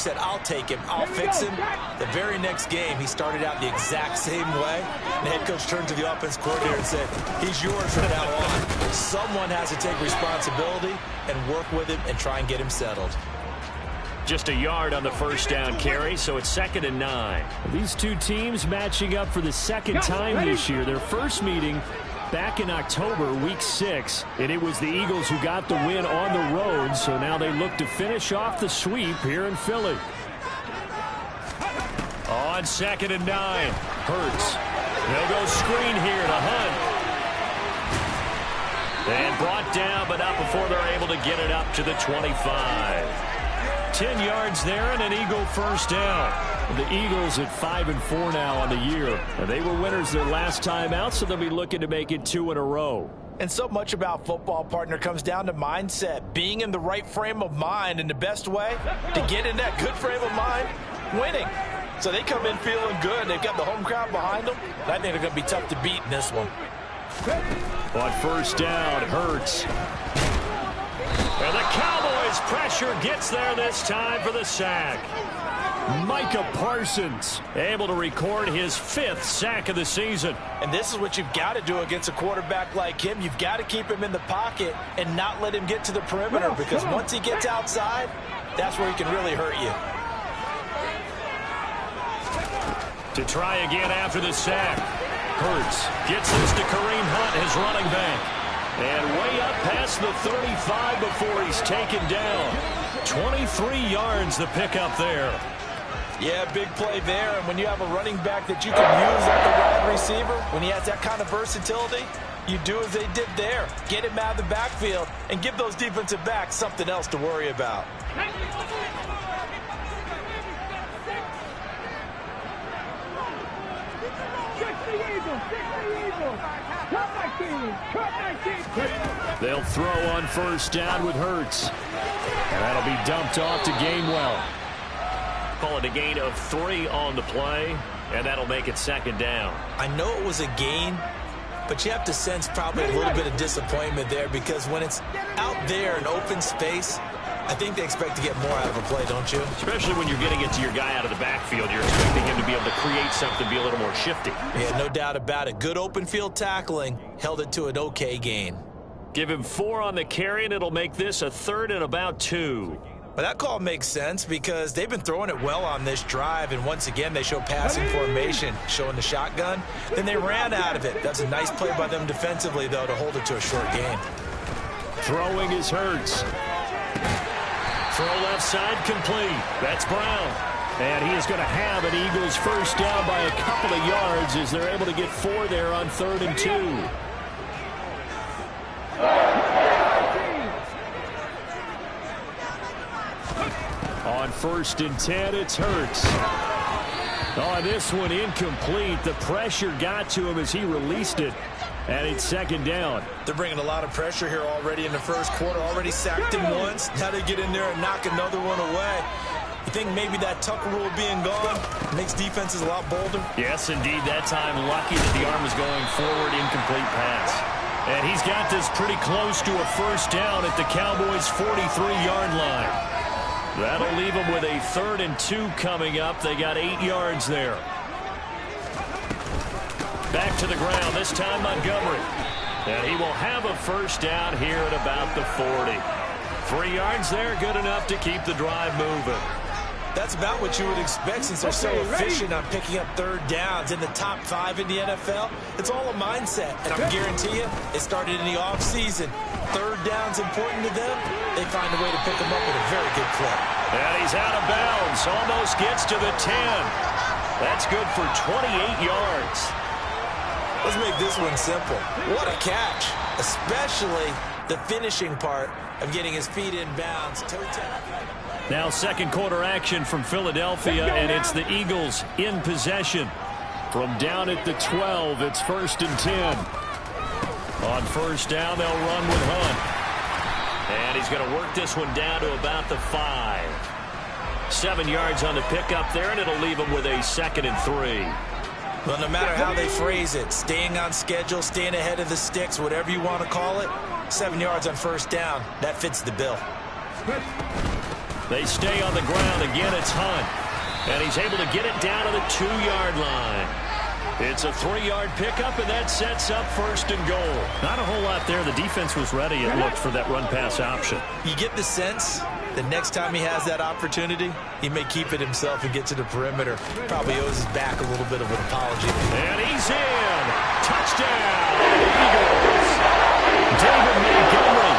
said, I'll take him, I'll fix him. The very next game, he started out the exact same way. The head coach turned to the offense coordinator and said, he's yours from now on. Someone has to take responsibility and work with him and try and get him settled. Just a yard on the first down carry, so it's 2nd and 9. These two teams matching up for the second time this year. Their first meeting back in October, week 6, and it was the Eagles who got the win on the road, so now they look to finish off the sweep here in Philly. On 2nd and 9, Hurts. They'll go screen here to Hunt. And brought down, but not before they're able to get it up to the 25. 10 yards there and an Eagle first down. The Eagles at 5-4 now on the year. They were winners their last time out, so they'll be looking to make it 2 in a row. And so much about football, partner, comes down to mindset. Being in the right frame of mind, and the best way to get in that good frame of mind, winning. So they come in feeling good. They've got the home crowd behind them. I think they're going to be tough to beat in this one. On first down, Hurts. And the Cowboys pressure gets there this time for the sack. Micah Parsons able to record his 5th sack of the season. And this is what you've got to do against a quarterback like him. You've got to keep him in the pocket and not let him get to the perimeter, because once he gets outside, that's where he can really hurt you. To try again after the sack. Hurts gets this to Kareem Hunt, his running back. And way up past the 35 before he's taken down. 23 yards the pickup there. Yeah, big play there. And when you have a running back that you can use like a wide receiver, when he has that kind of versatility, you do as they did there. Get him out of the backfield and give those defensive backs something else to worry about. They'll throw on first down with Hurts. And that'll be dumped off to Gainwell. Call it a gain of 3 on the play, and that'll make it 2nd down. I know it was a gain, but you have to sense probably a little bit of disappointment there, because when it's out there in open space, I think they expect to get more out of a play, don't you? Especially when you're getting it to your guy out of the backfield. You're expecting him to be able to create something, be a little more shifty. Yeah, no doubt about it. Good open field tackling held it to an okay gain. Give him 4 on the carry, and it'll make this a 3rd and about 2. But that call makes sense because they've been throwing it well on this drive, and once again they show passing formation, showing the shotgun. Then they ran out of it. That's a nice play by them defensively, though, to hold it to a short gain. Throwing is Hurts. Throw left side complete. That's Brown. And he is going to have an Eagles first down by a couple of yards as they're able to get 4 there on 3rd and 2. On 1st and 10, it's Hurts. On this one, incomplete. The pressure got to him as he released it. And it's 2nd down. They're bringing a lot of pressure here already in the first quarter. Already sacked him once. Now they get in there and knock another one away. You think maybe that Tucker rule being gone makes defenses a lot bolder? Yes, indeed. That time, lucky that the arm was going forward, incomplete pass. And he's got this pretty close to a first down at the Cowboys' 43-yard line. That'll leave them with a 3rd and 2 coming up. They got 8 yards there. Back to the ground, this time Montgomery. And he will have a first down here at about the 40. 3 yards there, good enough to keep the drive moving. That's about what you would expect since they're so efficient on picking up 3rd downs in the top 5 in the NFL. It's all a mindset, and I guarantee you, it started in the offseason. 3rd down's important to them. They find a way to pick them up at a very good clip. And he's out of bounds, almost gets to the 10. That's good for 28 yards. Let's make this one simple. What a catch, especially the finishing part of getting his feet in bounds. Now 2nd quarter action from Philadelphia, and it's the Eagles in possession. From down at the 12, it's 1st and 10. On first down, they'll run with Hunt. And he's going to work this one down to about the 5. 7 yards on the pickup there, and it'll leave him with a 2nd and 3. Well, no matter how they phrase it, staying on schedule, staying ahead of the sticks, whatever you want to call it, 7 yards on first down, that fits the bill. They stay on the ground. Again, it's Hunt. And he's able to get it down to the 2-yard line. It's a 3-yard pickup, and that sets up first and goal. Not a whole lot there. The defense was ready, it looked, for that run-pass option. You get the sense that next time he has that opportunity, he may keep it himself and get to the perimeter. Probably owes his back a little bit of an apology. And he's in. Touchdown, Eagles. David Montgomery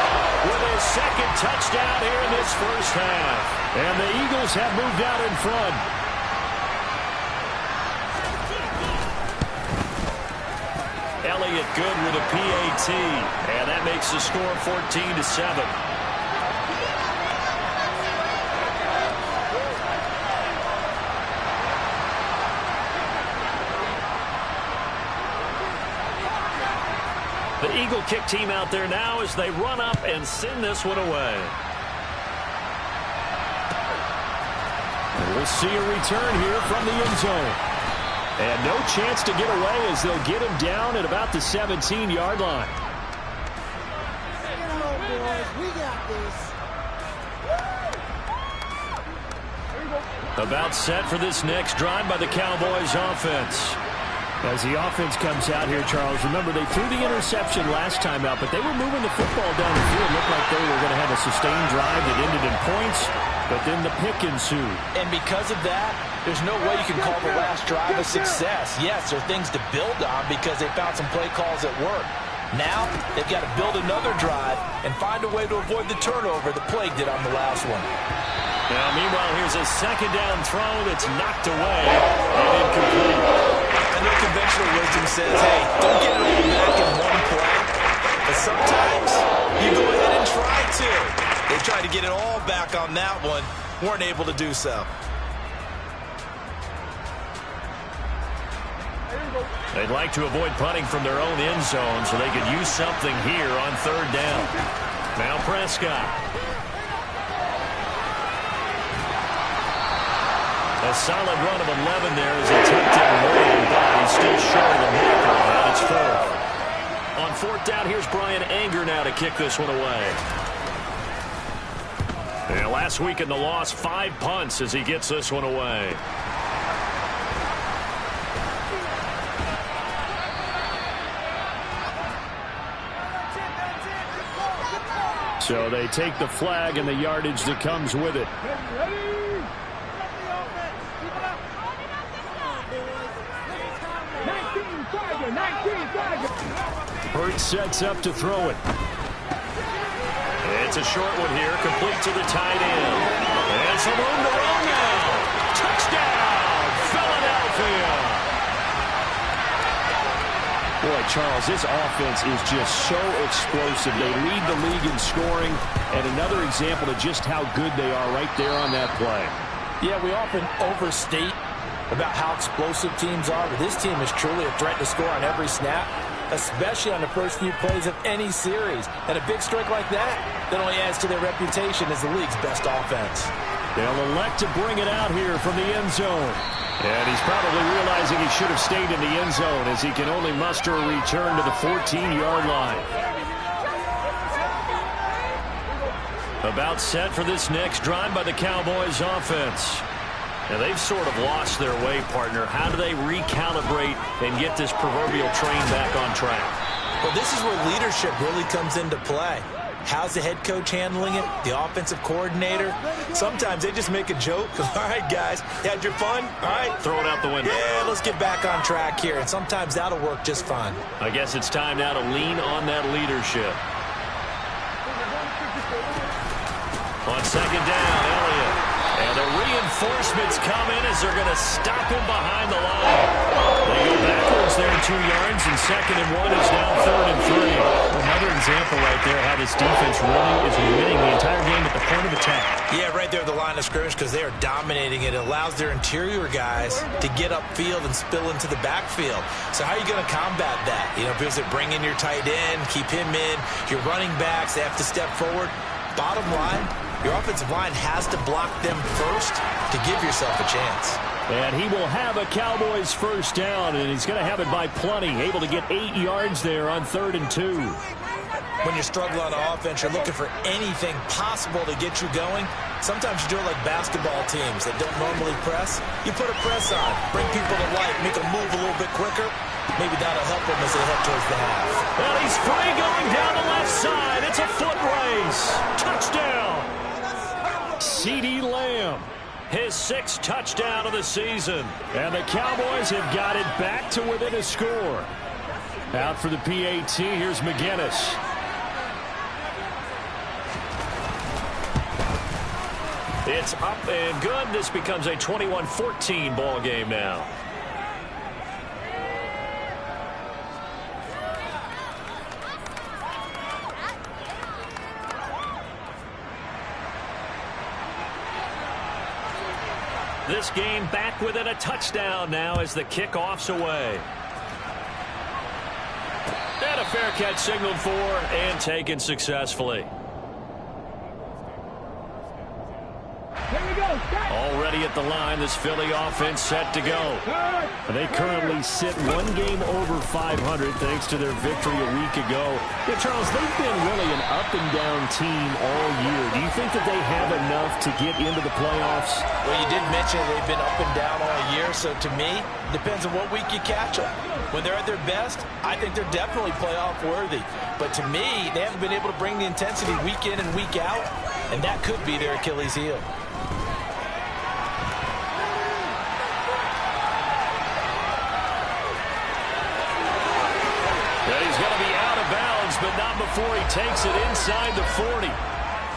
with his second touchdown here in this first half. And the Eagles have moved out in front. Elliott good with a PAT. And that makes the score 14-7. The Eagle kick team out there now as they run up and send this one away. And we'll see a return here from the end zone. And no chance to get away as they'll get him down at about the 17-yard line. About set for this next drive by the Cowboys offense. As the offense comes out here, Charles, remember they threw the interception last time out, but they were moving the football down the field. Looked like they were going to have a sustained drive that ended in points, but then the pick ensued. And because of that, there's no way you can call the last drive a success. Yes, there are things to build on because they found some play calls that work. Now, they've got to build another drive and find a way to avoid the turnover that plagued it on the last one. Now, meanwhile, here's a second down throw that's knocked away and incomplete. I know conventional wisdom says, hey, don't get it all back in one play. But sometimes you go ahead and try to. They tried to get it all back on that one. Weren't able to do so. They'd like to avoid punting from their own end zone so they could use something here on third down. Now Prescott. A solid run of 11 there as he tucked it away, but he's still short of the marker on that. It's fourth. On fourth down, here's Brian Anger now to kick this one away. And last week in the loss, 5 punts as he gets this one away. So they take the flag and the yardage that comes with it. Hurts sets up to throw it. It's a short one here, complete to the tight end. And some room to run now. Touchdown, Philadelphia. Boy, Charles, this offense is just so explosive. They lead the league in scoring, and another example of just how good they are right there on that play. Yeah, we often overstate about how explosive teams are, but this team is truly a threat to score on every snap, especially on the first few plays of any series. And a big strike like that only adds to their reputation as the league's best offense. They'll elect to bring it out here from the end zone. And he's probably realizing he should have stayed in the end zone as he can only muster a return to the 14-yard line. About set for this next drive by the Cowboys offense. Now, they've sort of lost their way, partner. How do they recalibrate and get this proverbial train back on track? Well, this is where leadership really comes into play. How's the head coach handling it? The offensive coordinator? Sometimes they just make a joke. All right, guys, you had your fun? All right. Throw it out the window. Yeah, let's get back on track here. And sometimes that'll work just fine. I guess it's time now to lean on that leadership. On second down, Elliott. And the reinforcements come in as they're going to stop him behind the line. They go backwards there 2 yards, and 2nd and 1 is now 3rd and 3. Another example right there how this defense really is winning the entire game at the point of attack. Yeah, right there at the line of scrimmage because they are dominating it. It allows their interior guys to get upfield and spill into the backfield. So how are you going to combat that? You know, because they bring in your tight end, keep him in. Your running backs, they have to step forward. Bottom line, your offensive line has to block them first to give yourself a chance. And he will have a Cowboys first down, and he's going to have it by plenty. Able to get 8 yards there on 3rd and 2. When you're struggling on offense, you're looking for anything possible to get you going. Sometimes you do it like basketball teams that don't normally press. You put a press on, bring people to life, make them move a little bit quicker. Maybe that'll help them as they head towards the half. Well, he's free going down the left side. It's a foot race. Touchdown. CeeDee Lamb, his 6th touchdown of the season. And the Cowboys have got it back to within a score. Out for the PAT, here's McGinnis. It's up and good. This becomes a 21-14 ball game now. This game back within a touchdown now as the kickoff's away. And a fair catch signaled for and taken successfully. Already at the line, this Philly offense set to go. They currently sit 1 game over 500 thanks to their victory a week ago. Yeah, Charles, they've been really an up-and-down team all year. Do you think that they have enough to get into the playoffs? Well, you did mention they've been up and down all year, so to me, it depends on what week you catch them. When they're at their best, I think they're definitely playoff worthy. But to me, they haven't been able to bring the intensity week in and week out, and that could be their Achilles heel. But not before he takes it inside the 40.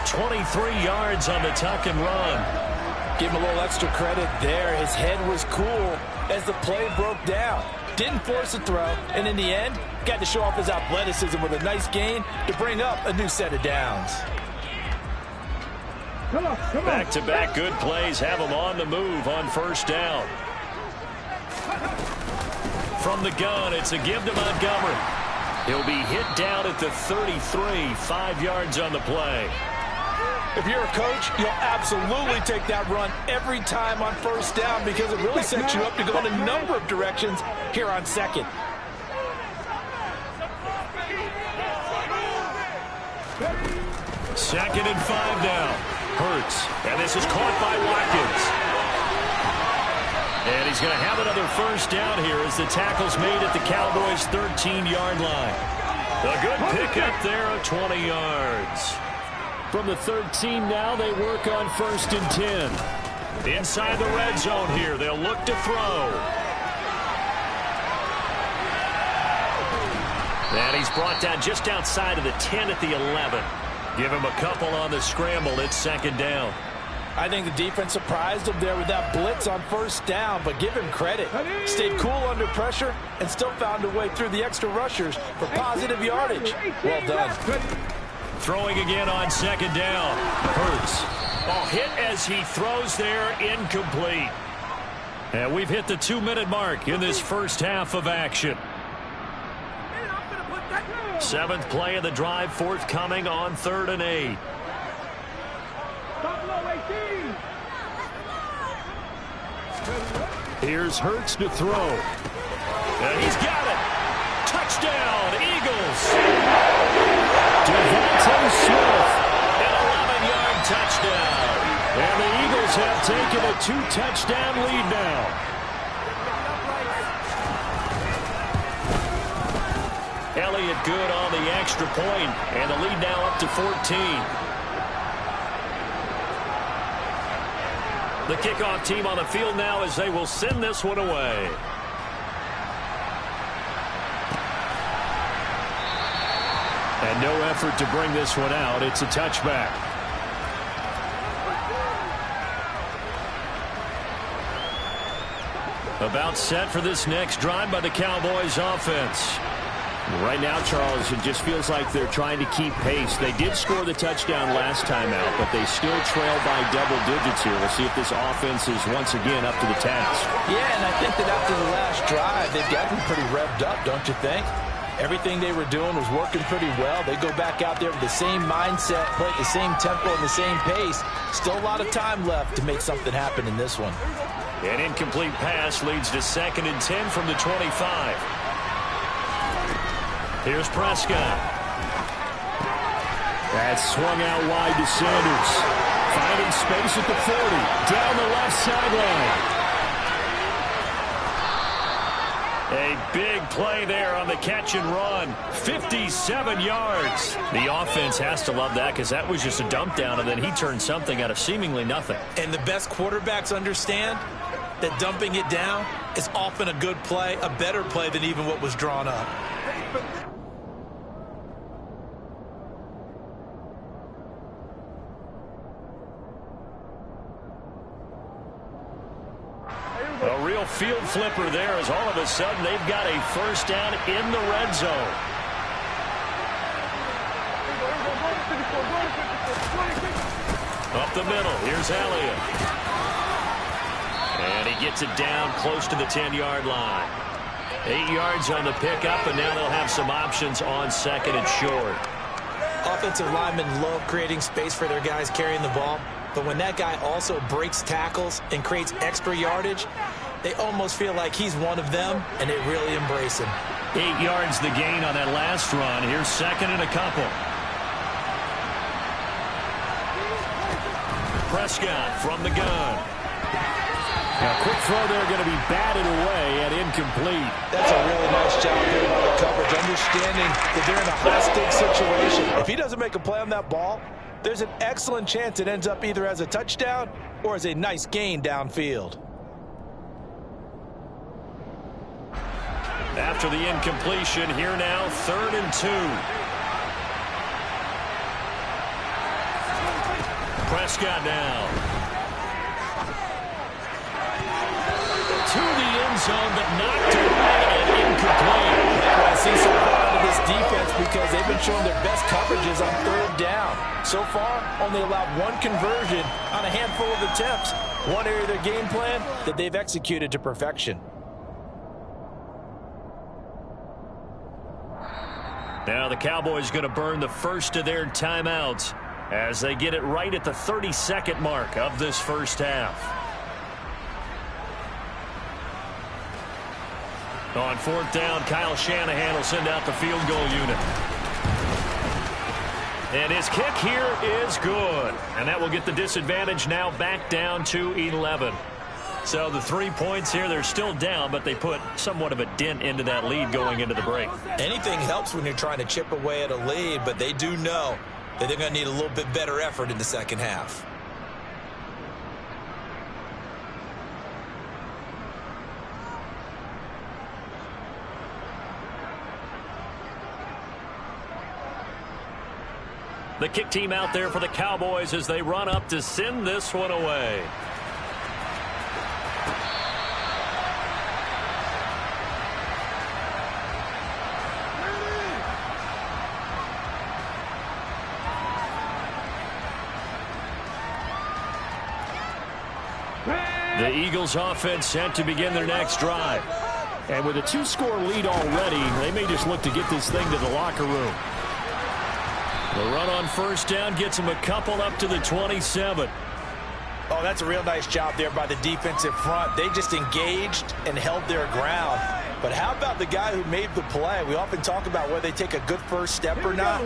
23 yards on the tuck and run. Give him a little extra credit there. His head was cool as the play broke down. Didn't force a throw, and in the end, got to show off his athleticism with a nice gain to bring up a new set of downs. Back-to-back good plays have him on the move on first down. From the gun, it's a give to Montgomery. He'll be hit down at the 33, 5 yards on the play. If you're a coach, you'll absolutely take that run every time on first down because it really sets you up to go in a number of directions here on second. Second and 5 now. Hurts, and this is caught by Watkins. And he's going to have another first down here as the tackle's made at the Cowboys' 13-yard line. A good pickup there of 20 yards. From the 13 now, they work on first and 10. Inside the red zone here, they'll look to throw. And he's brought down just outside of the 10 at the 11. Give him a couple on the scramble. It's second down. I think the defense surprised him there with that blitz on first down, but give him credit. Stayed cool under pressure and still found a way through the extra rushers for positive yardage. Well done. Throwing again on second down. Hurts. Oh, hit as he throws there, incomplete. And we've hit the 2-minute mark in this first half of action. 7th play of the drive forthcoming on 3rd and 8. Here's Hurts to throw. And he's got it. Touchdown, Eagles. Devontae Smith. An 11-yard touchdown. And the Eagles have taken a 2-touchdown lead now. Elliott good on the extra point, and the lead now up to 14. The kickoff team on the field now as they will send this one away. And no effort to bring this one out. It's a touchback. About set for this next drive by the Cowboys offense. Right now, Charles, it just feels like they're trying to keep pace. They did score the touchdown last time out, but they still trail by double digits here. We'll see if this offense is once again up to the task. Yeah, and I think that after the last drive, they've gotten pretty revved up, don't you think? Everything they were doing was working pretty well. They go back out there with the same mindset, play at the same tempo and the same pace. Still a lot of time left to make something happen in this one. An incomplete pass leads to 2nd and 10 from the 25. Here's Prescott. That's swung out wide to Sanders. Finding space at the 40. Down the left sideline. A big play there on the catch and run. 57 yards. The offense has to love that because that was just a dump down, and then he turned something out of seemingly nothing. And the best quarterbacks understand that dumping it down is often a good play, a better play than even what was drawn up. A real field flipper there as all of a sudden they've got a first down in the red zone. Up the middle, here's Elliott. And he gets it down close to the 10-yard line. 8 yards on the pickup, and now they'll have some options on second and short. Offensive linemen love creating space for their guys carrying the ball. But when that guy also breaks tackles and creates extra yardage, they almost feel like he's one of them, and they really embrace him. 8 yards the gain on that last run. Here's second and a couple. Prescott from the gun. Now, quick throw there going to be batted away and incomplete. That's a really nice job there by the coverage, understanding that they're in a high-stakes situation. If he doesn't make a play on that ball, there's an excellent chance it ends up either as a touchdown or as a nice gain downfield. After the incompletion, here now, 3rd and 2. Prescott now. To the end zone, but knocked away and incomplete. That's what I see so far out of this defense because they've been showing their best coverages on 3rd down. So far, only allowed one conversion on a handful of attempts. One area of their game plan that they've executed to perfection. Now the Cowboys going to burn the first of their timeouts as they get it right at the 32nd mark of this first half. On 4th down, Kyle Shanahan will send out the field goal unit. And his kick here is good. And that will get the disadvantage now back down to 11. So the 3 points here, they're still down, but they put somewhat of a dent into that lead going into the break. Anything helps when you're trying to chip away at a lead, but they do know that they're going to need a little bit better effort in the second half. The kick team out there for the Cowboys as they run up to send this one away. The Eagles offense set to begin their next drive. And with a 2-score lead already, they may just look to get this thing to the locker room. The run on first down gets them a couple up to the 27. Oh, that's a real nice job there by the defensive front. They just engaged and held their ground. But how about the guy who made the play? We often talk about whether they take a good first step or not.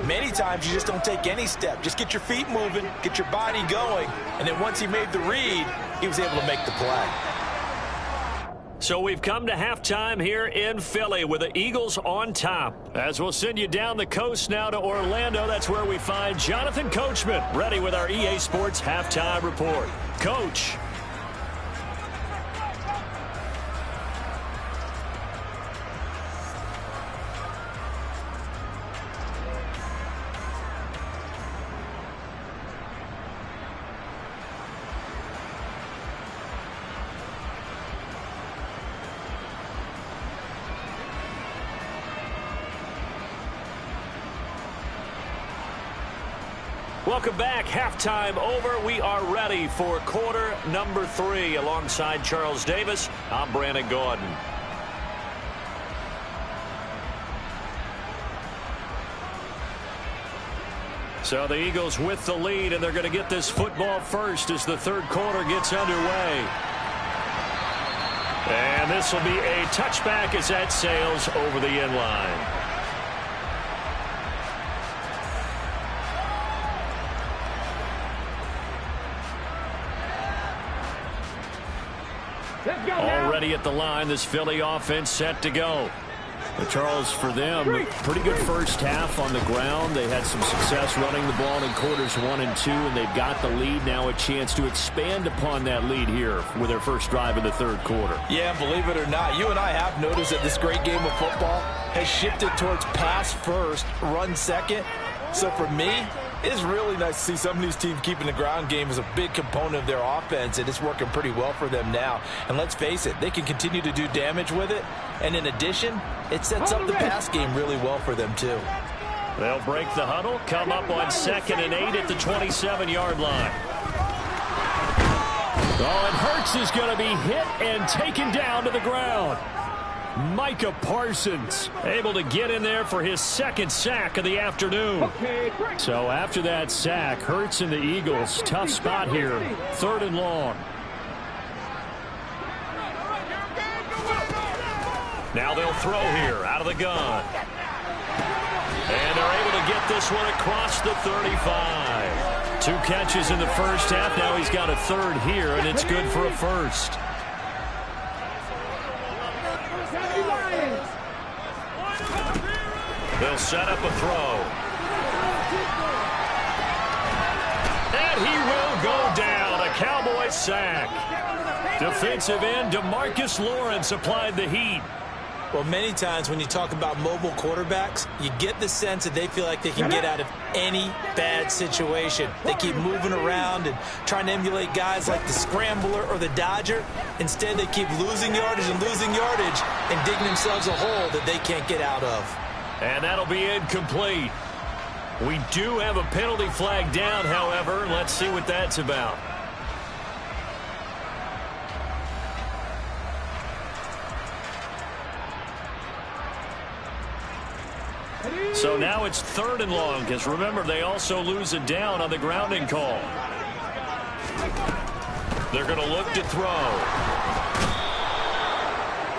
Many times you just don't take any step. Just get your feet moving, get your body going, and then once he made the read, he was able to make the play. So we've come to halftime here in Philly with the Eagles on top. As we'll send you down the coast now to Orlando, that's where we find Jonathan Coachman ready with our EA Sports Halftime Report. Coach. Welcome back. Halftime over. We are ready for quarter number 3. Alongside Charles Davis, I'm Brandon Gordon. So the Eagles with the lead, and they're going to get this football first as the third quarter gets underway. And this will be a touchback as that sails over the end line. Already at the line, this Philly offense set to go. But Charles, for them, pretty good first half on the ground. They had some success running the ball in quarters 1 and 2, and they've got the lead. Now a chance to expand upon that lead here with their first drive in the third quarter. Yeah, believe it or not, you and I have noticed that this great game of football has shifted towards pass first, run second. So for me, it's really nice to see some of these teams keeping the ground game as a big component of their offense, and it's working pretty well for them now. And let's face it, they can continue to do damage with it. And in addition, it sets up the pass game really well for them too. They'll break the huddle, come up on 2nd and 8 at the 27-yard line. Oh, and Hurts is going to be hit and taken down to the ground. Micah Parsons able to get in there for his 2nd sack of the afternoon. So after that sack, Hurts and the Eagles, tough spot here, 3rd and long. Now they'll throw here out of the gun. And they're able to get this one across the 35. 2 catches in the first half. Now he's got a 3rd here, and it's good for a 1st. They'll set up a throw. And he will go down. A Cowboy sack. Defensive end DeMarcus Lawrence applied the heat. Well, many times when you talk about mobile quarterbacks, you get the sense that they feel like they can get out of any bad situation. They keep moving around and trying to emulate guys like the Scrambler or the Dodger. Instead, they keep losing yardage and digging themselves a hole that they can't get out of. And that'll be incomplete. We do have a penalty flag down, however. Let's see what that's about. So now it's 3rd and long, because remember, they also lose a down on the grounding call. They're going to look to throw.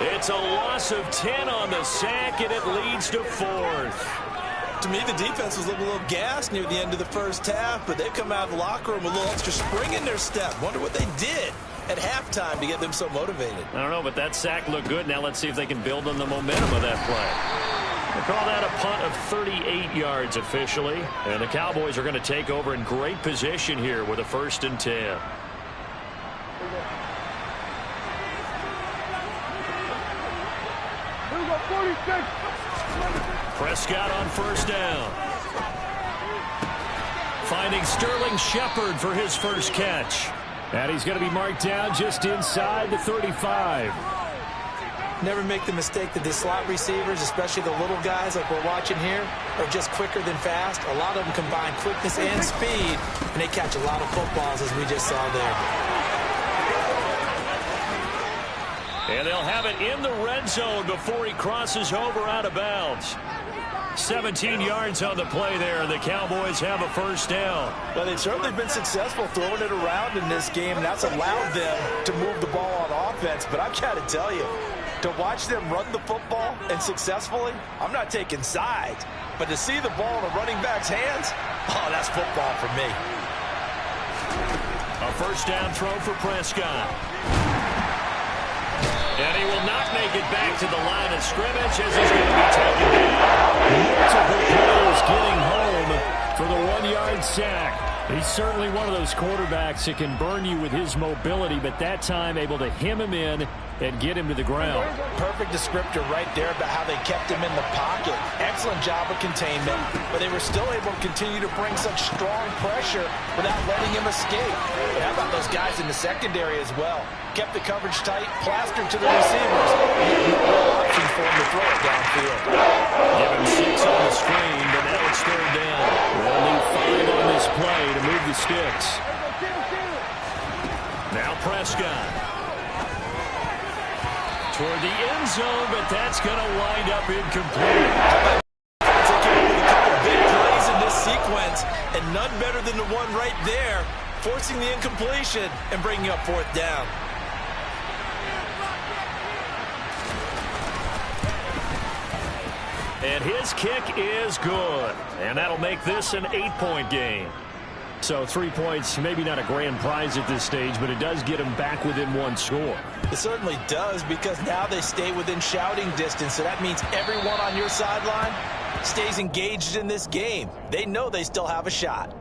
It's a loss of 10 on the sack, and it leads to 4th. To me, the defense was looking a little gassed near the end of the first half, but they've come out of the locker room with a little extra spring in their step. Wonder what they did at halftime to get them so motivated. I don't know, but that sack looked good. Now let's see if they can build on the momentum of that play. They call that a punt of 38 yards officially, and the Cowboys are going to take over in great position here with a 1st and 10. Prescott on 1st down. Finding Sterling Shepard for his 1st catch. And he's going to be marked down just inside the 35. Never make the mistake that the slot receivers, especially the little guys like we're watching here, are just quicker than fast. A lot of them combine quickness and speed, and they catch a lot of footballs, as we just saw there. And they'll have it in the red zone before he crosses over out of bounds. 17 yards on the play there, and the Cowboys have a 1st down. Well, they've certainly been successful throwing it around in this game, and that's allowed them to move the ball on offense. But I've got to tell you, to watch them run the football and successfully, I'm not taking sides, but to see the ball in a running back's hands, oh, that's football for me. A 1st down throw for Prescott. And he will not make it back to the line of scrimmage as he's going to be taken down. Multiple players getting home for the 1-yard sack. He's certainly one of those quarterbacks that can burn you with his mobility, but that time able to hem him in and get him to the ground. Perfect descriptor right there about how they kept him in the pocket. Excellent job of containment, but they were still able to continue to bring such strong pressure without letting him escape. And how about those guys in the secondary as well? Kept the coverage tight, plastered to the receivers. No option for him to throw it downfield. Give him 6 on the screen, but now it's 3rd down. They'll need 5 on this play to move the sticks. Now Prescott. Toward the end zone, but that's going to wind up incomplete. Taking a couple big plays in this sequence, and none better than the one right there, forcing the incompletion and bringing up 4th down. And his kick is good. And that'll make this an 8-point game. So 3 points, maybe not a grand prize at this stage, but it does get him back within 1 score. It certainly does, because now they stay within shouting distance, so that means everyone on your sideline stays engaged in this game. They know they still have a shot.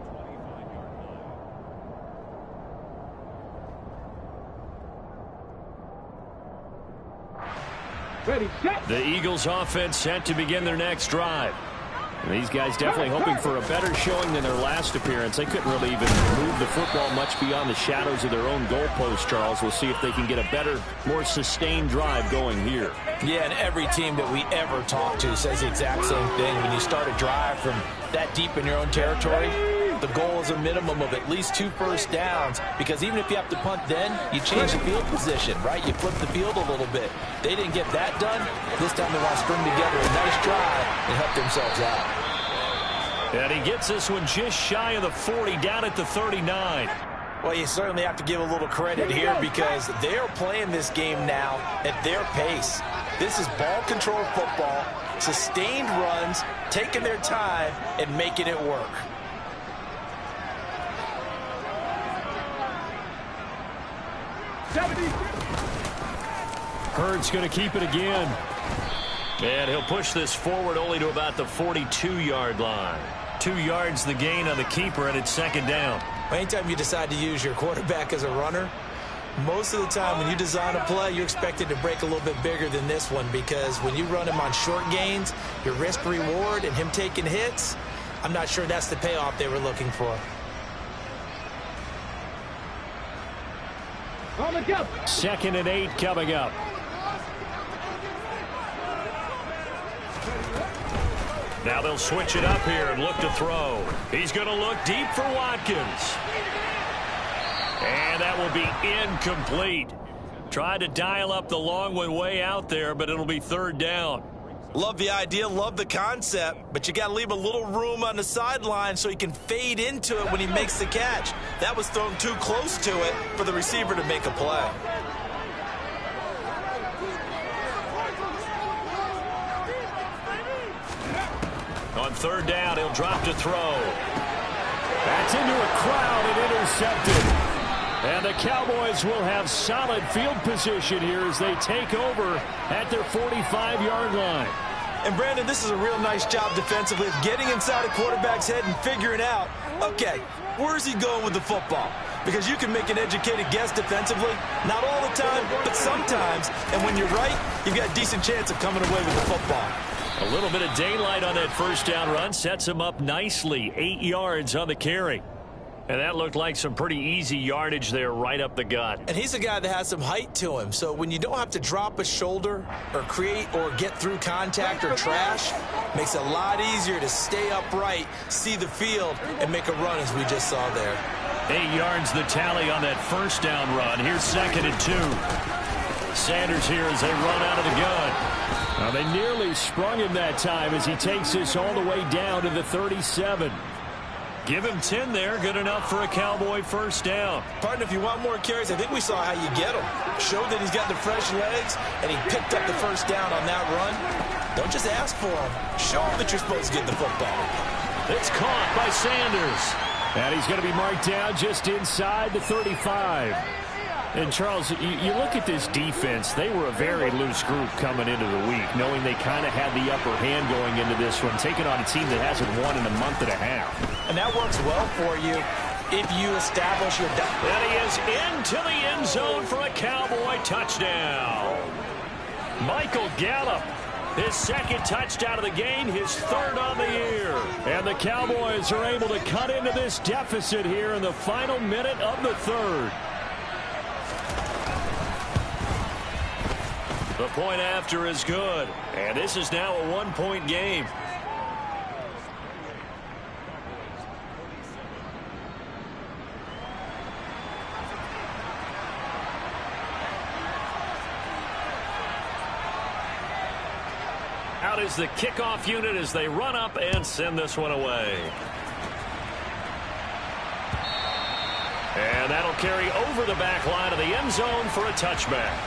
The Eagles offense set to begin their next drive. And these guys definitely hoping for a better showing than their last appearance. They couldn't really even move the football much beyond the shadows of their own goalpost, Charles. We'll see if they can get a better, more sustained drive going here. Yeah, and every team that we ever talk to says the exact same thing. When you start a drive from that deep in your own territory, the goal is a minimum of at least 2 first downs, because even if you have to punt then, you change the field position, right? You flip the field a little bit. They didn't get that done. This time they want to string together a nice drive and help themselves out. And he gets this one just shy of the 40, down at the 39. Well, you certainly have to give a little credit here, because they're playing this game now at their pace. This is ball control football, sustained runs, taking their time and making it work. Hurts going to keep it again. And he'll push this forward only to about the 42-yard line. 2 yards the gain on the keeper, and it's second down. Anytime you decide to use your quarterback as a runner, most of the time when you design a play, you're expected to break a little bit bigger than this one, because when you run him on short gains, your risk-reward and him taking hits, I'm not sure that's the payoff they were looking for. Second and 8 coming up. Now they'll switch it up here and look to throw. He's going to look deep for Watkins. And that will be incomplete. Tried to dial up the long one way out there, but it'll be third down. Love the idea, love the concept, but you got to leave a little room on the sideline so he can fade into it when he makes the catch. That was thrown too close to it for the receiver to make a play. On third down, he'll drop to throw. That's into a crowd and intercepted. And the Cowboys will have solid field position here as they take over at their 45-yard line. And, Brandon, this is a real nice job defensively of getting inside a quarterback's head and figuring out, okay, where's he going with the football? Because you can make an educated guess defensively, not all the time, but sometimes. And when you're right, you've got a decent chance of coming away with the football. A little bit of daylight on that first down run sets him up nicely. 8 yards on the carry. And that looked like some pretty easy yardage there right up the gut. And he's a guy that has some height to him. So when you don't have to drop a shoulder or create or get through contact or trash, makes it a lot easier to stay upright, see the field, and make a run as we just saw there. 8 yards the tally on that first down run. Here's second and 2. Sanders here as they run out of the gun. Now they nearly sprung him that time as he takes this all the way down to the 37. Give him 10 there. Good enough for a Cowboy first down. Partner, if you want more carries, I think we saw how you get him. Showed that he's got the fresh legs, and he picked up the first down on that run. Don't just ask for him. Show him that you're supposed to get the football. It's caught by Sanders. And he's going to be marked down just inside the 35. And, Charles, you look at this defense. They were a very loose group coming into the week, knowing they kind of had the upper hand going into this one, taking on a team that hasn't won in a month and a half. And that works well for you if you establish your... And he is into the end zone for a Cowboy touchdown. Michael Gallup, his second touchdown of the game, his third on the year. And the Cowboys are able to cut into this deficit here in the final minute of the third. The point after is good, and this is now a one-point game. Out is the kickoff unit as they run up and send this one away. And that'll carry over the back line of the end zone for a touchback.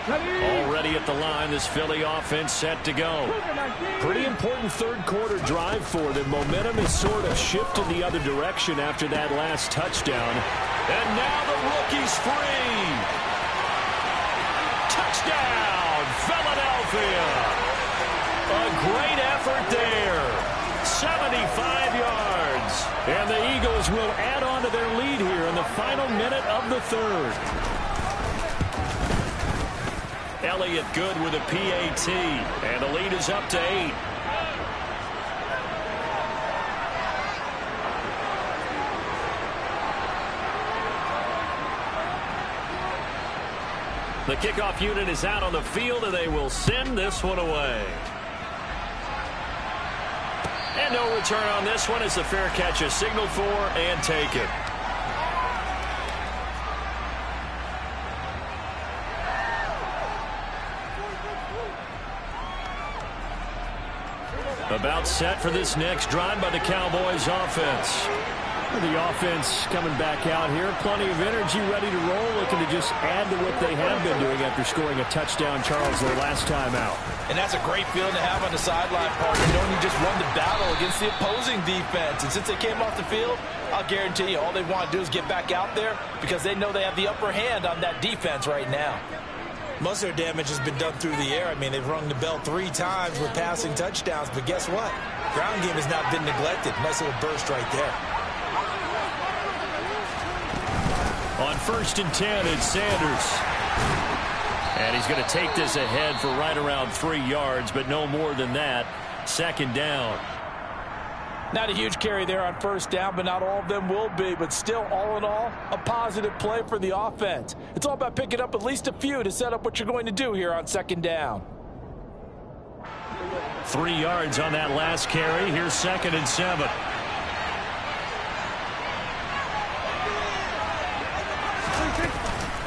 Already at the line, this Philly offense set to go. Pretty important third quarter drive for them. Momentum has sort of shifted the other direction after that last touchdown. And now the rookie's free. Touchdown, Philadelphia. A great effort there. 75 yards. And the Eagles will add on to their lead here in the final minute of the third. Elliott good with a PAT, and the lead is up to 8. The kickoff unit is out on the field, and they will send this one away. And no return on this one as the fair catch is signaled for and taken. About set for this next drive by the Cowboys offense. The offense coming back out here. Plenty of energy, ready to roll, looking to just add to what they have been doing after scoring a touchdown, Charles, their last time out. And that's a great feeling to have on the sideline, partner, knowing you just won the battle against the opposing defense. And since they came off the field, I'll guarantee you all they want to do is get back out there because they know they have the upper hand on that defense right now. Most of their damage has been done through the air. I mean, they've rung the bell 3 times with passing touchdowns, but guess what? Ground game has not been neglected. Nice little burst right there. On 1st and 10, it's Sanders. And he's going to take this ahead for right around 3 yards, but no more than that. 2nd down. Not a huge carry there on 1st down, but not all of them will be. But still, all in all, a positive play for the offense. It's all about picking up at least a few to set up what you're going to do here on 2nd down. 3 yards on that last carry. Here's 2nd and 7.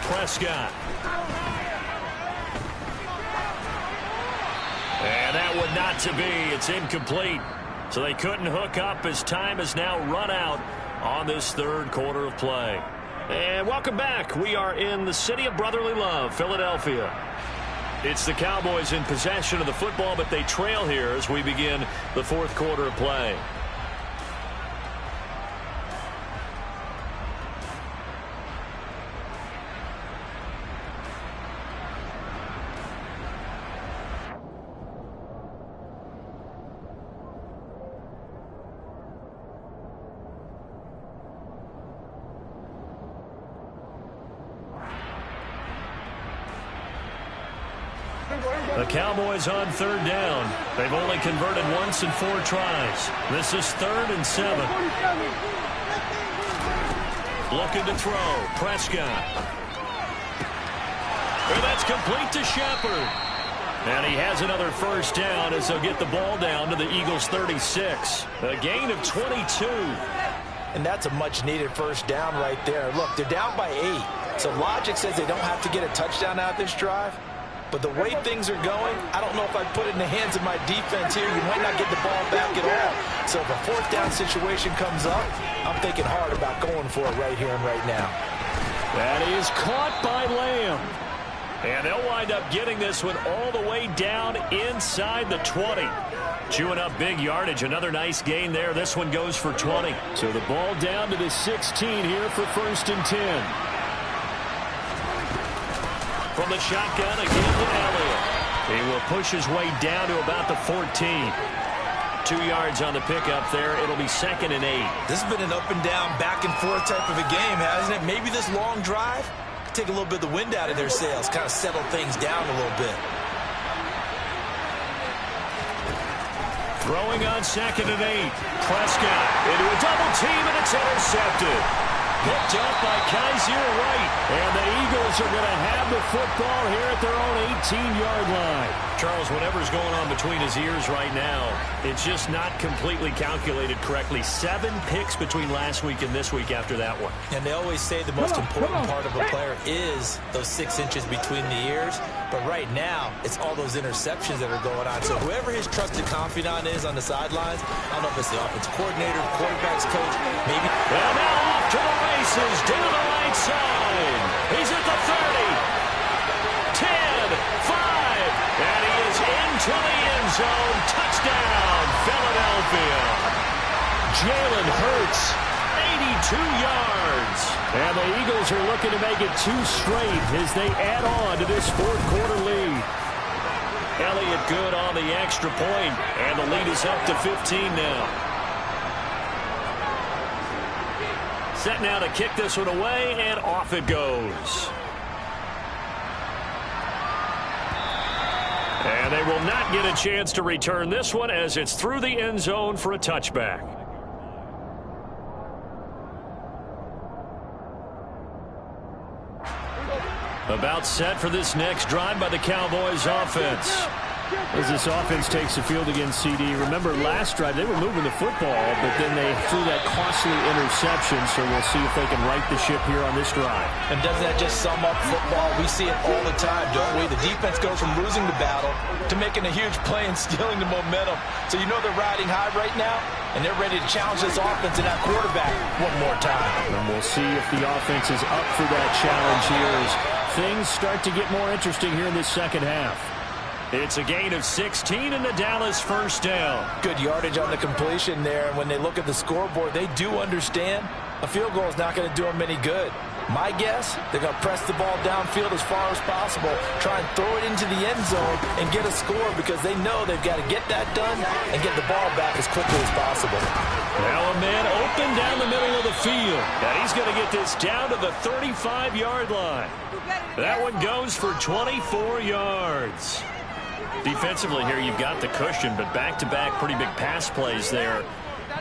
Prescott. And that one not to be. It's incomplete. So they couldn't hook up as time has now run out on this 3rd quarter of play. And welcome back. We are in the city of brotherly love, Philadelphia. It's the Cowboys in possession of the football, but they trail here as we begin the 4th quarter of play. The Cowboys on 3rd down. They've only converted once in 4 tries. This is 3rd and 7. Looking to throw. Prescott. And that's complete to Shepard. And he has another 1st down as they'll get the ball down to the Eagles' 36. A gain of 22. And that's a much-needed 1st down right there. Look, they're down by 8. So logic says they don't have to get a touchdown out this drive. But the way things are going, I don't know if I put it in the hands of my defense here. You might not get the ball back at all. So if a 4th down situation comes up, I'm thinking hard about going for it right here and right now. That is caught by Lamb. And they'll wind up getting this one all the way down inside the 20. Chewing up big yardage. Another nice gain there. This one goes for 20. So the ball down to the 16 here for 1st and 10. From the shotgun again to Elliott. He will push his way down to about the 14. 2 yards on the pickup there. It'll be 2nd and 8. This has been an up and down, back and forth type of a game, hasn't it? Maybe this long drive take a little bit of the wind out of their sails, kind of settle things down a little bit. Throwing on 2nd and 8. Prescott into a double team, and it's intercepted. Picked up by Kaiser White. And the Eagles are going to have the football here at their own 18-yard line. Charles, whatever's going on between his ears right now, it's just not completely calculated correctly. 7 picks between last week and this week after that one. And they always say the most important part of a player is those 6 inches between the ears. But right now, it's all those interceptions that are going on. So whoever his trusted confidant is on the sidelines, I don't know if it's the offensive coordinator, quarterback's coach, maybe. Well, now off to the races, down the right side. He's at the 30. 10. to the end zone. Touchdown, Philadelphia. Jalen Hurts, 82 yards. And the Eagles are looking to make it 2 straight as they add on to this fourth-quarter lead. Elliott good on the extra point, and the lead is up to 15 now. Set now to kick this one away, and off it goes. And they will not get a chance to return this one as it's through the end zone for a touchback. About set for this next drive by the Cowboys offense. As this offense takes the field against CD. Remember, last drive, they were moving the football, but then they threw that costly interception, so we'll see if they can right the ship here on this drive. And doesn't that just sum up football? We see it all the time, don't we? The defense goes from losing the battle to making a huge play and stealing the momentum. So you know they're riding high right now, and they're ready to challenge this offense and that quarterback one more time. And we'll see if the offense is up for that challenge here as things start to get more interesting here in this second half. It's a gain of 16 in the Dallas first down. Good yardage on the completion there. And when they look at the scoreboard, they do understand a field goal is not going to do them any good. My guess, they're going to press the ball downfield as far as possible, try and throw it into the end zone and get a score because they know they've got to get that done and get the ball back as quickly as possible. Now a man open down the middle of the field. And he's going to get this down to the 35-yard line. That one goes for 24 yards. Defensively here, you've got the cushion, but back-to-back pretty big pass plays there.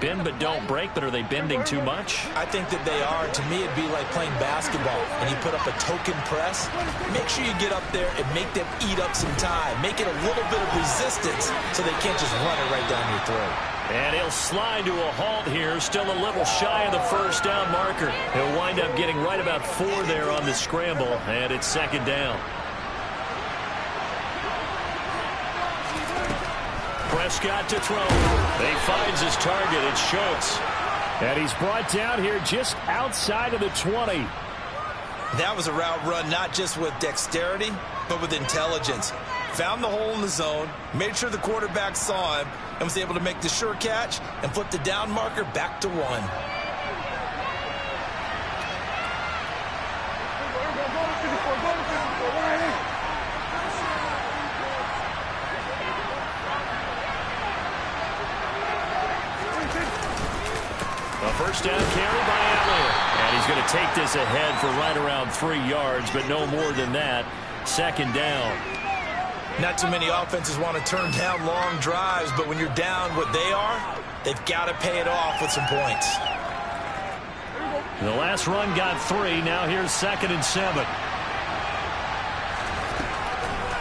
Bend but don't break, but are they bending too much? I think that they are. To me, it'd be like playing basketball, and you put up a token press. Make sure you get up there and make them eat up some time. Make it a little bit of resistance so they can't just run it right down your throat. And he'll slide to a halt here, still a little shy of the first down marker. He'll wind up getting right about 4 there on the scramble, and it's second down. Prescott to throw. He finds his target. It's Schultz. And he's brought down here just outside of the 20. That was a route run not just with dexterity, but with intelligence. Found the hole in the zone, made sure the quarterback saw him, and was able to make the sure catch and flip the down marker back to 1. A first down carry by Elliott. And he's going to take this ahead for right around 3 yards, but no more than that. Second down. Not too many offenses want to turn down long drives, but when you're down what they are, they've got to pay it off with some points. The last run got 3. Now here's 2nd and 7.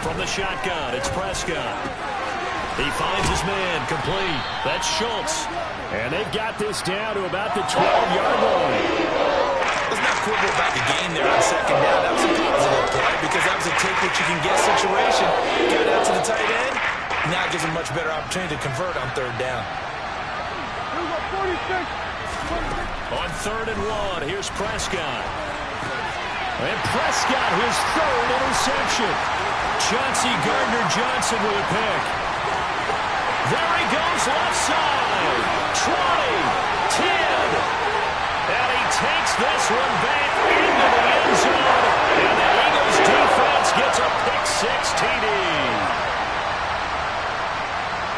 From the shotgun, it's Prescott. He finds his man, complete. That's Schultz. And they've got this down to about the 12-yard line. Let's not quibble about the game there on second down. That was a positive play because that was a take-what-you-can-get situation. Got out to the tight end. Now it gives them a much better opportunity to convert on third down. On 3rd and 1, here's Prescott. And Prescott, his 3rd interception. Chauncey Gardner-Johnson with a pick. There he goes, left side. 20, 10. And he takes this one back into the end zone. And the Eagles defense gets a pick-6 TD.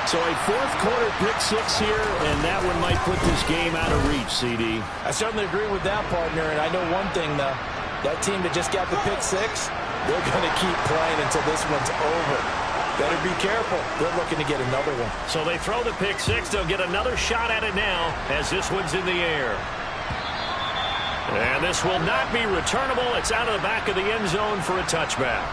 So a fourth-quarter pick-6 here, and that one might put this game out of reach, CD. I certainly agree with that, partner. And I know one thing, though. That team that just got the pick-6, they're going to keep playing until this one's over. Better be careful. They're looking to get another one. So they throw the pick-6. They'll get another shot at it now as this one's in the air. And this will not be returnable. It's out of the back of the end zone for a touchback.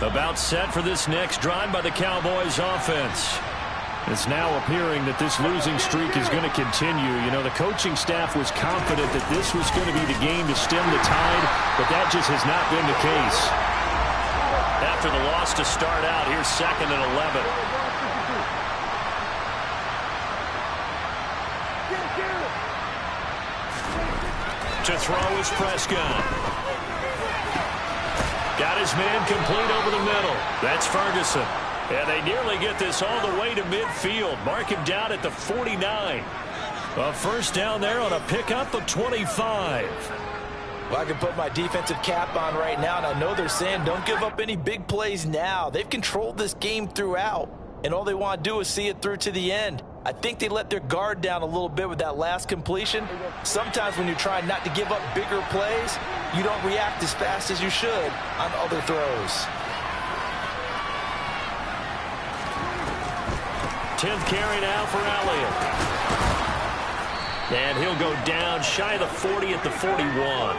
About set for this next drive by the Cowboys offense. It's now appearing that this losing streak is going to continue. You know, the coaching staff was confident that this was going to be the game to stem the tide, but that just has not been the case. That after the loss to start out. Here's 2nd and 11. To throw is Prescott. Got his man complete over the middle. That's Ferguson. And they nearly get this all the way to midfield. Mark him down at the 49. A first down there on a pickup of 25. Well, I can put my defensive cap on right now, and I know they're saying don't give up any big plays now. They've controlled this game throughout, and all they want to do is see it through to the end. I think they let their guard down a little bit with that last completion. Sometimes when you're trying not to give up bigger plays, you don't react as fast as you should on other throws. 10th carry now for Elliott. And he'll go down shy of the 40 at the 41.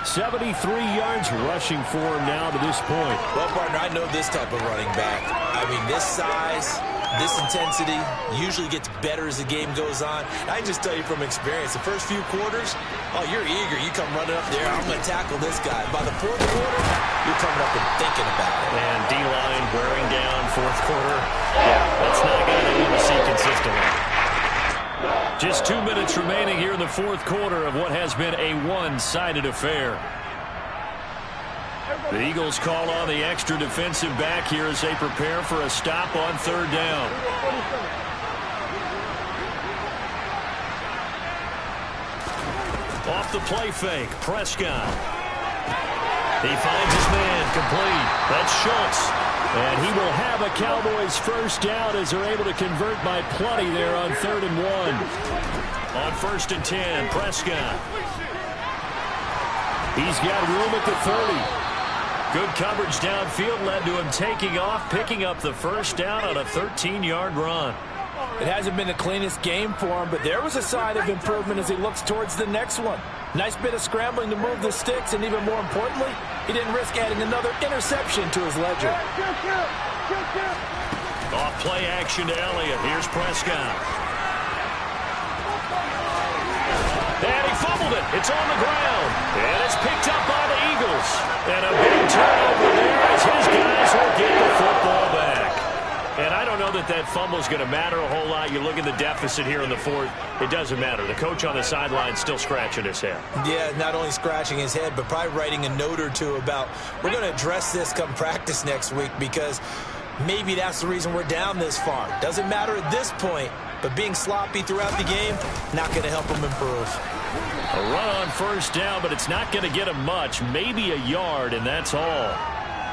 73 yards rushing for him now to this point. Well, partner, I know this type of running back. I mean, this size, this intensity usually gets better as the game goes on. I can just tell you from experience, the first few quarters, oh, you're eager. You come running up there, I'm going to tackle this guy. By the 4th quarter, you're coming up and thinking about it. And D-line wearing down 4th quarter. Yeah, that's not a guy that we want to see consistently. Just 2 minutes remaining here in the 4th quarter of what has been a one-sided affair. The Eagles call on the extra defensive back here as they prepare for a stop on 3rd down. Off the play fake, Prescott. He finds his man complete. That's Schultz. And he will have a Cowboys first down as they're able to convert by plenty there on 3rd and 1. On 1st and 10, Prescott. He's got room at the 30. Good coverage downfield led to him taking off, picking up the first down on a 13-yard run. It hasn't been the cleanest game for him, but there was a sign of improvement as he looks towards the next one. Nice bit of scrambling to move the sticks, and even more importantly, he didn't risk adding another interception to his ledger. Off play action to Elliott. Here's Prescott. And he fumbled it. It's on the ground. And it's picked up by the Eagles. And a big turnover there as his guys will get the football back. And I don't know that that fumble is going to matter a whole lot. You look at the deficit here in the 4th. It doesn't matter. The coach on the sideline still scratching his head. Yeah, not only scratching his head, but probably writing a note or two about we're going to address this come practice next week because maybe that's the reason we're down this far. Doesn't matter at this point, but being sloppy throughout the game, not going to help him improve. A run on first down, but it's not going to get him much. Maybe a yard, and that's all.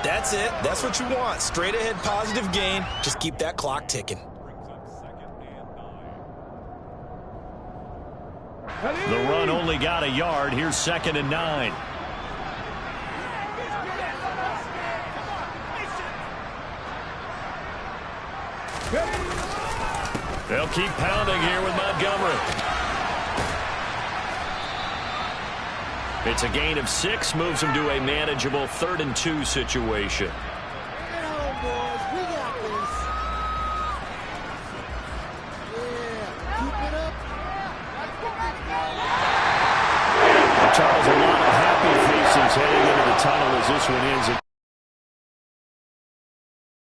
That's it. That's what you want. Straight ahead positive gain. Just keep that clock ticking. The run only got a yard. Here's 2nd and 9. They'll keep pounding here with Montgomery. It's a gain of 6, moves him to a manageable 3rd and 2 situation. Charles, a lot of happy faces heading into the tunnel as this one ends.